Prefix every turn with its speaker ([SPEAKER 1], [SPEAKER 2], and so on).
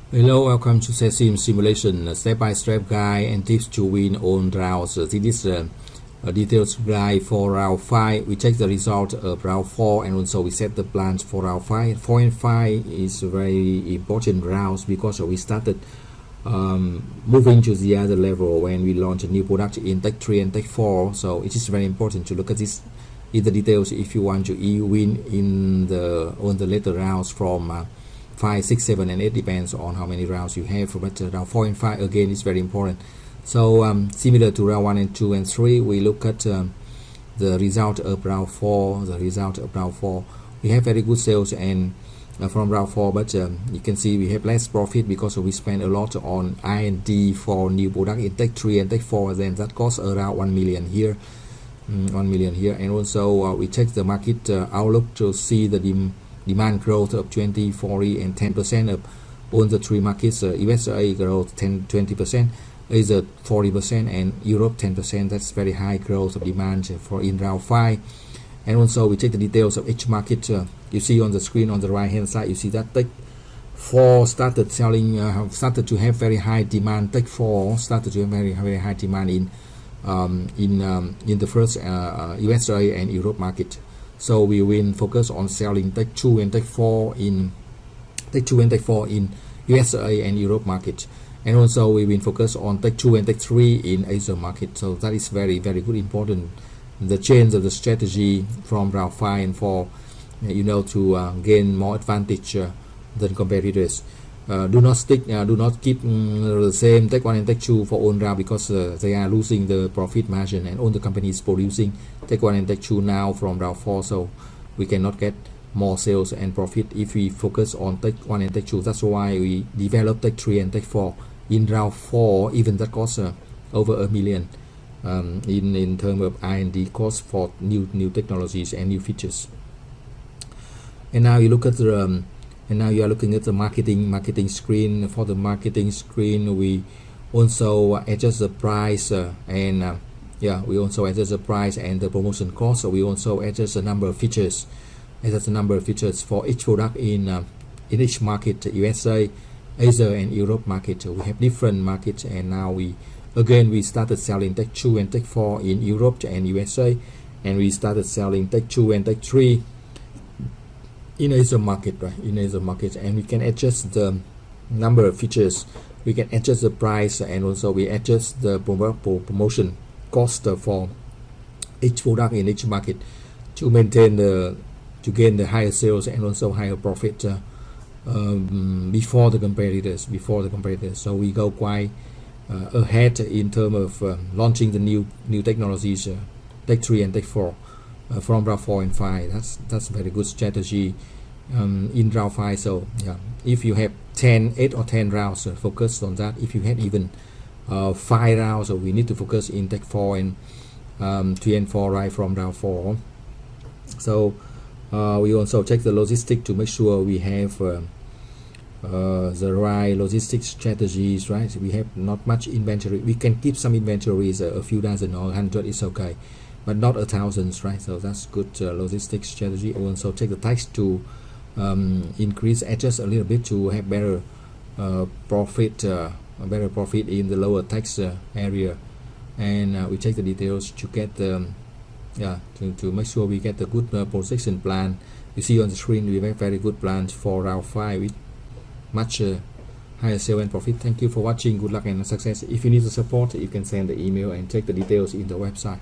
[SPEAKER 1] Hello, welcome to Cesim simulation, step-by-step guide and tips to win on rounds. This is a detailed guide for round 5. We check the result of round 4 and also we set the plans for round 5. 4 and 5 is very important rounds because we started moving to the other level when we launch a new product in Tech 3 and Tech 4. So it is very important to look at this in the details if you want to win in on the later rounds from 5, 6, 7 and 8 depends on how many rounds you have, but round 4 and 5 again is very important. So similar to round 1 and 2 and 3, we look at the result of round 4. We have very good sales and from round 4, but you can see we have less profit because we spend a lot on R&D for new product in Tech 3 and Tech 4. Then that costs around 1 million here, 1 million here. And also we check the market outlook to see the demand growth of 20, 40 and 10% of all the three markets. USA growth 20%, Asia 40% and Europe 10%. That's very high growth of demand for in round 5. And also we check the details of each market. You see on the screen on the right hand side, you see that Tech 4 started selling, started to have very high demand. Tech 4 started to have very high demand in the first USA and Europe market. So we will focus on selling Tech 2 and Tech 4 in USA and Europe market, and also we will focus on Tech 2 and Tech 3 in Asia market. So that is very good, important. The change of the strategy from round 5 and 4, to gain more advantage than competitors. Do not keep the same Tech 1 and Tech 2 for all round because they are losing the profit margin, and all the companies producing Tech 1 and Tech 2 now from round 4, so we cannot get more sales and profit if we focus on Tech 1 and Tech 2. That's why we develop Tech 3 and Tech 4 in round 4. Even that costs over $1 million in terms of R&D cost for new technologies and new features. And now you look at the and now you are looking at the marketing screen. For the marketing screen, we also adjust the price we also adjust the price and the promotion cost. So we also adjust the number of features, for each product in each market, USA, Asia and Europe market. We have different markets, and now we started selling Tech 2 and Tech 4 in Europe and USA, and we started selling Tech 2 and Tech 3 in Asia market, and we can adjust the number of features, we can adjust the price, and also we adjust the promotion cost for each product in each market to maintain to gain the higher sales and also higher profit before the competitors. So we go quite ahead in terms of launching the new technologies, Tech 3 and Tech 4. From round 4 and 5. That's very good strategy in round 5. So if you have 8 or 10 rounds, focus on that. If you had even 5 rounds, so we need to focus in Tech 4 and 3 and 4 right from round 4. So we also check the logistics to make sure we have the right logistics strategies, right? We have not much inventory. We can keep some inventories, a few dozen or 100 is okay, but not 1,000, right? So that's good logistics strategy. We also take the tax to adjust a little bit to have better profit in the lower tax area, and we check the details to get to make sure we get the good projection plan. You see on the screen we have very good plans for round 5 with much higher sale and profit. Thank you for watching. Good luck and success. If you need the support, you can send the email and check the details in the website.